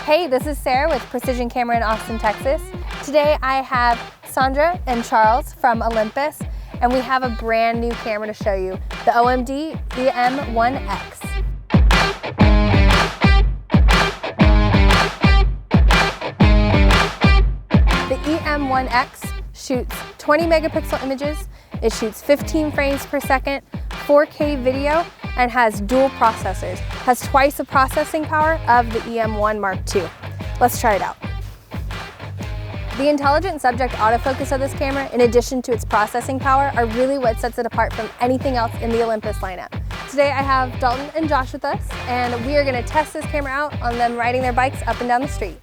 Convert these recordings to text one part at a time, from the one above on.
Hey, this is Sarah with Precision Camera in Austin, Texas. Today I have Sandra and Charles from Olympus, and we have a brand new camera to show you, the OMD E-M1X. The E-M1X shoots 20 megapixel images, it shoots 15 frames per second, 4K video, and has dual processors. Has twice the processing power of the E-M1 Mark II. Let's try it out. The intelligent subject autofocus of this camera, in addition to its processing power, are really what sets it apart from anything else in the Olympus lineup. Today I have Dalton and Josh with us, and we are going to test this camera out on them riding their bikes up and down the street.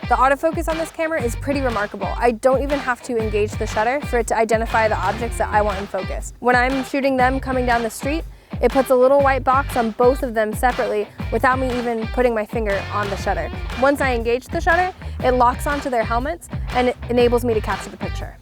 The autofocus on this camera is pretty remarkable. I don't even have to engage the shutter for it to identify the objects that I want in focus. When I'm shooting them coming down the street, it puts a little white box on both of them separately without me even putting my finger on the shutter. Once I engage the shutter, it locks onto their helmets and it enables me to capture the picture.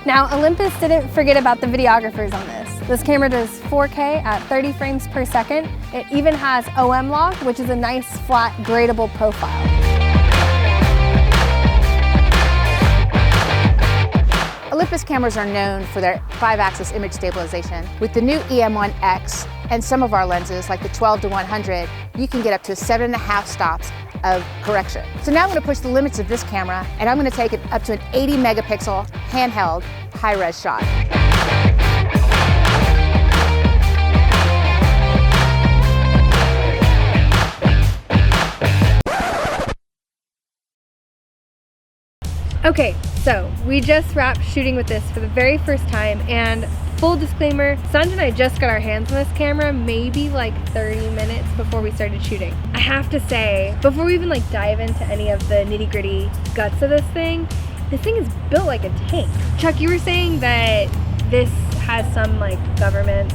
Now, Olympus didn't forget about the videographers on this. This camera does 4K at 30 frames per second. It even has OM log, which is a nice, flat, gradable profile. Olympus cameras are known for their 5-axis image stabilization. With the new E-M1X and some of our lenses, like the 12-100, you can get up to 7.5 stops of correction. So now I'm going to push the limits of this camera, and I'm going to take it up to an 80 megapixel handheld high-res shot. Okay, so we just wrapped shooting with this for the very first time, and full disclaimer, Sandra and I just got our hands on this camera maybe like 30 minutes before we started shooting. I have to say, before we even dive into any of the nitty-gritty guts of this thing is built like a tank. Chuck, you were saying that this has some government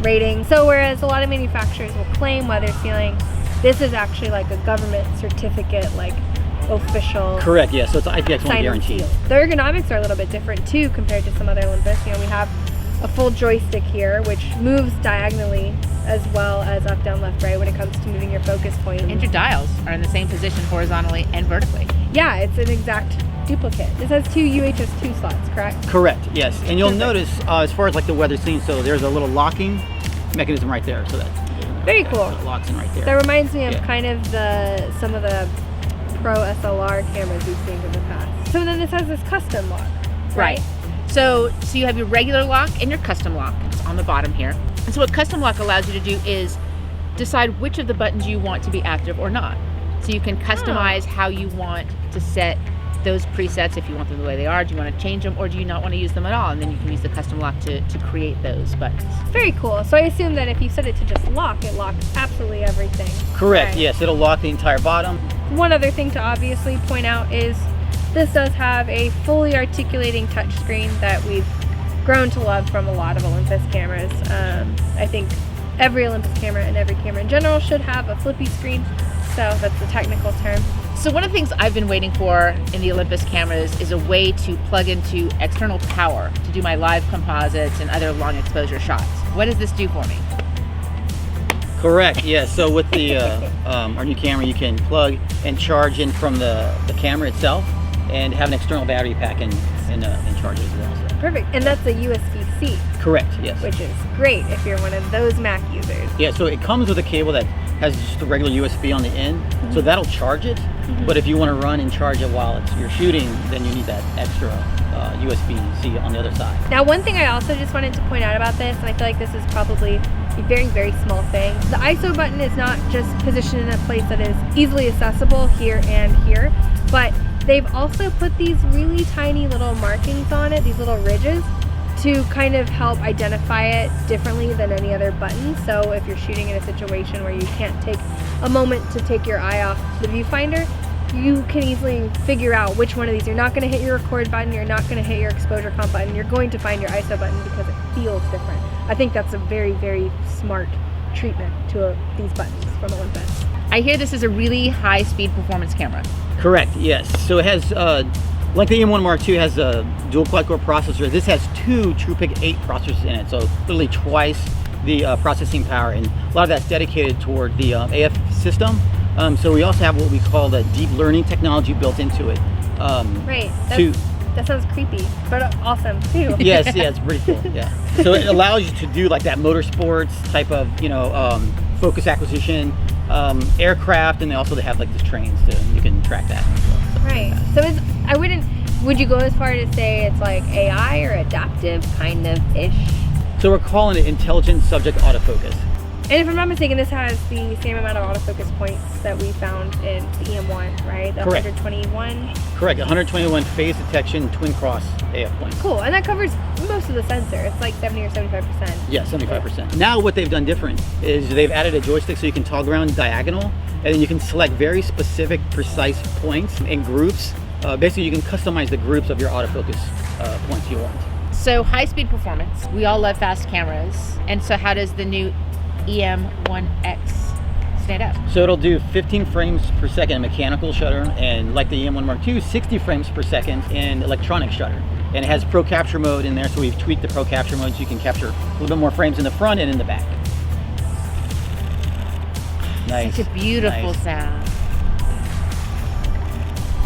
rating. So whereas a lot of manufacturers will claim weather sealing, this is actually like a government certificate, official. Correct, yeah, so it's IPX1 guaranteed. The ergonomics are a little bit different too compared to some other Olympus. You know, we have a full joystick here, which moves diagonally as well as up, down, left, right when it comes to moving your focus point. And your dials are in the same position horizontally and vertically. Yeah, it's an exact duplicate. This has 2 UHS-2 slots, correct? Correct, yes. And you'll notice, as far as the weather scene, so there's a little locking mechanism right there. So that's very cool. So it locks in right there. That reminds me of kind of some of the Pro SLR cameras we've seen in the past. So then this has this custom lock, right? So you have your regular lock and your custom lock. It's on the bottom here. And so what custom lock allows you to do is decide which of the buttons you want to be active or not. So you can customize how you want to set those presets if you want them the way they are. Do you want to change them, or do you not want to use them at all? And then you can use the custom lock to create those buttons. Very cool. So I assume that if you set it to just lock, it locks absolutely everything. Correct, right? Yes, it'll lock the entire bottom. One other thing to obviously point out is this does have a fully articulating touchscreen that we've grown to love from a lot of Olympus cameras. I think every Olympus camera and every camera in general should have a flippy screen, so that's the technical term. So one of the things I've been waiting for in the Olympus cameras is a way to plug into external power to do my live composites and other long exposure shots. What does this do for me? Correct, yes. So with the our new camera, you can plug and charge in from the camera itself and have an external battery pack and charge it as well. So. Perfect, and that's a USB-C. Correct, yes. Which is great if you're one of those Mac users. Yeah, so it comes with a cable that has just a regular USB on the end, so that'll charge it. But if you want to run and charge it while you're shooting, then you need that extra USB-C on the other side. Now, one thing I also just wanted to point out about this, and I feel like this is probably a very, very small thing. The ISO button is not just positioned in a place that is easily accessible here and here, but they've also put these really tiny little markings on it, these little ridges, to kind of help identify it differently than any other button. So if you're shooting in a situation where you can't take a moment to take your eye off the viewfinder, you can easily figure out which one of these. You're not going to hit your record button, you're not going to hit your exposure comp button, you're going to find your ISO button because it feels different. I think that's a very, very smart treatment to these buttons from Olympus. I hear this is a really high-speed performance camera. Correct, yes. So it has, like the E-M1 Mark II has a dual quad-core processor. This has 2 TruePic 8 processors in it, so literally twice the processing power, and a lot of that's dedicated toward the AF system. So we also have what we call the deep learning technology built into it. Right. That sounds creepy, but awesome too. Yes, yeah, it's pretty cool. Yeah. So it allows you to do like that motorsports type of, focus acquisition, aircraft, and they have like these trains to you can track that as well. So Right. So would you go as far to say it's like AI or adaptive kind of ish? So we're calling it intelligent subject autofocus. And if I'm not mistaken, this has the same amount of autofocus points that we found in the EM1, right? The Correct. 121. Correct. 121 phase detection twin cross AF points. Cool. And that covers most of the sensor. It's like 70 or 75%. Yeah, 75%. Now what they've done different is they've added a joystick so you can toggle around diagonal, and then you can select very specific, precise points and groups. Basically, you can customize the groups of your autofocus points you want. So high-speed performance. We all love fast cameras. And so how does the new E-M1X stand out? So it'll do 15 frames per second mechanical shutter, and like the E-M1 Mark II, 60 frames per second in electronic shutter. And it has Pro Capture mode in there, so we've tweaked the Pro Capture mode so you can capture a little bit more frames in the front and in the back. Nice. Such a beautiful Nice. sound.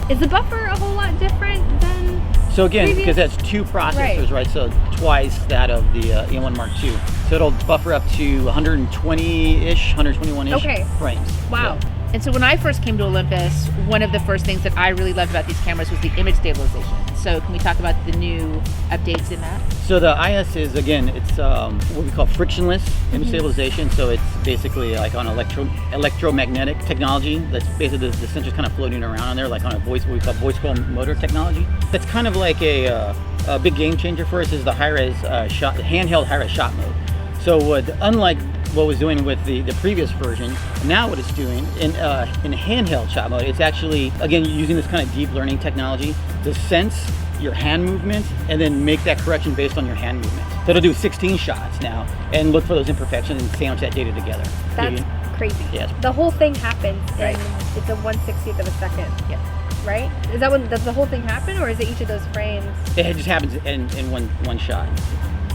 Is the buffer a whole lot different than So again, previous? because that's 2 processors, right? So twice that of the E-M1 Mark II. So it'll buffer up to 120-ish, 121-ish Okay. frames. Wow. Yeah. And so when I first came to Olympus, one of the first things that I really loved about these cameras was the image stabilization. So can we talk about the new updates in that? So the IS is, again, it's what we call frictionless image stabilization. So it's basically like on electromagnetic technology. That's basically the sensors kind of floating around on there, like on what we call voice coil motor technology. That's kind of like a big game changer for us is the high-res handheld high-res shot mode. So unlike what was doing with the previous version, now what it's doing in handheld shot mode, it's actually, again, using this kind of deep learning technology to sense your hand movement and then make that correction based on your hand movement. So it'll do 16 shots now and look for those imperfections and sandwich that data together. That's crazy. Yes. The whole thing happens Right. in it's a 1/60th of a second. Yep. Right? Is that when does the whole thing happen, or is it each of those frames? It just happens in one shot.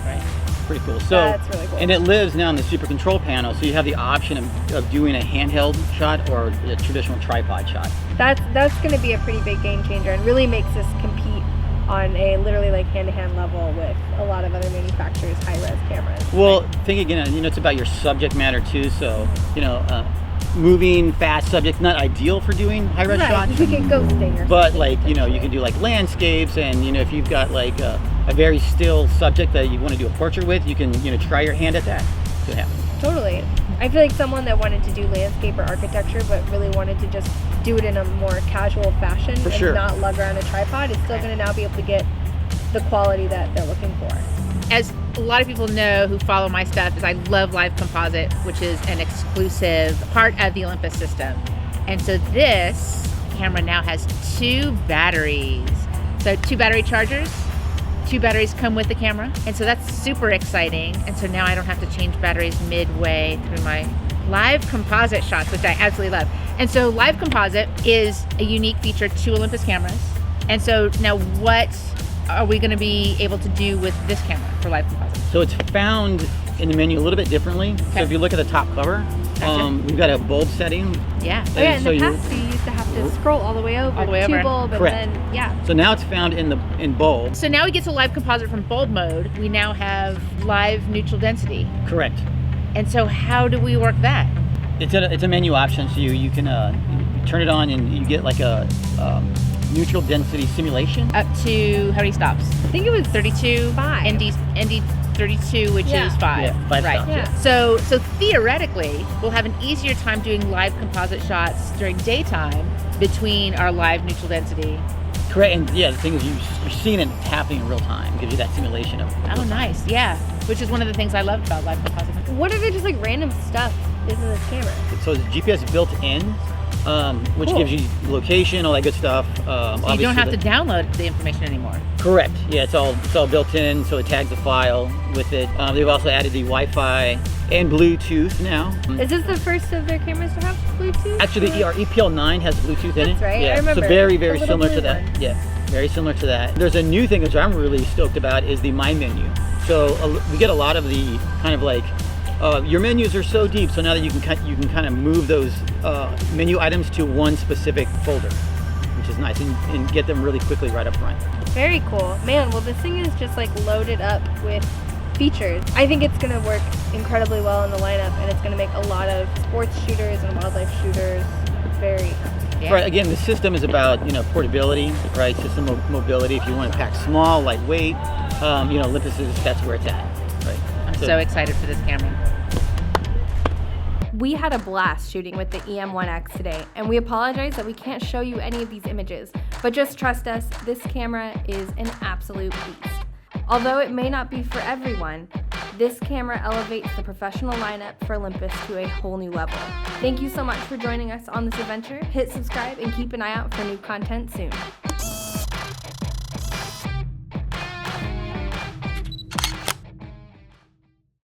Right. Pretty cool. So, That's really cool. and it lives now in the super control panel, so you have the option of doing a handheld shot or a traditional tripod shot. That's going to be a pretty big game changer and really makes us compete on a literally like hand-to-hand level with a lot of other manufacturers' high-res cameras. Well, think again, it's about your subject matter too. So, moving fast subjects, not ideal for doing high-res Right, shots. you could get ghosting or But something, like, you potentially. can do like landscapes, and if you've got like a very still subject that you want to do a portrait with, you can, try your hand at that. Could happen. Totally. I feel like someone that wanted to do landscape or architecture but really wanted to just do it in a more casual fashion For and sure. not lug around a tripod is still going to now be able to get the quality that they're looking for. As a lot of people know who follow my stuff, is I love live composite, which is an exclusive part of the Olympus system. And so this camera now has 2 batteries. So 2 battery chargers, 2 batteries come with the camera. And so that's super exciting. And so now I don't have to change batteries midway through my live composite shots, which I absolutely love. And so live composite is a unique feature to Olympus cameras. And so now what are we going to be able to do with this camera for live composite? So it's found in the menu a little bit differently. Okay. So if you look at the top cover, Gotcha. we've got a bulb setting. Yeah. Oh yeah, in So the you- past you used to have to scroll all the way over, All the way to over. bulb, and Correct. then, yeah. So now it's found in bulb. So now we get to live composite from bulb mode. We now have live neutral density. Correct. And so how do we work that? It's a menu option, so you can turn it on and you get like a neutral density simulation. Up to how many stops? I think it was 32. 5. ND 32, which Yeah. is 5. Yeah, 5 right. stops. Yeah. So theoretically, we'll have an easier time doing live composite shots during daytime between our live neutral density Correct, and yeah, the thing is you're seeing it happening in real time. It gives you that simulation of Oh, nice. Yeah, which is one of the things I love about live photography. What are the just like random stuff is in this camera? So it's GPS built in, which Cool. gives you location, all that good stuff. So you don't have to download the information anymore. Correct. Yeah, it's all built in, so it tags the file with it. They've also added the Wi-Fi and Bluetooth now. Is this the first of their cameras to have Bluetooth? Actually, the EPL9 has Bluetooth in it. That's right, I Yeah, remember. so very, The very little similar to blue that. one. Yeah, very similar to that. There's a new thing which I'm really stoked about is the My Menu. So we get a lot of the kind of like, your menus are so deep, so now that you can kind of move those menu items to one specific folder, which is nice, and get them really quickly right up front. Very cool. Man, well this thing is just like loaded up with features. I think it's gonna work incredibly well in the lineup, and it's gonna make a lot of sports shooters and wildlife shooters very Yeah. Right. Again, the system is about portability, right? System mobility. If you want to pack small, lightweight, Olympus that's where it's at, right? I'm so excited for this camera. We had a blast shooting with the E-M1X today, and we apologize that we can't show you any of these images, but just trust us, this camera is an absolute beast. Although it may not be for everyone, this camera elevates the professional lineup for Olympus to a whole new level. Thank you so much for joining us on this adventure. Hit subscribe and keep an eye out for new content soon.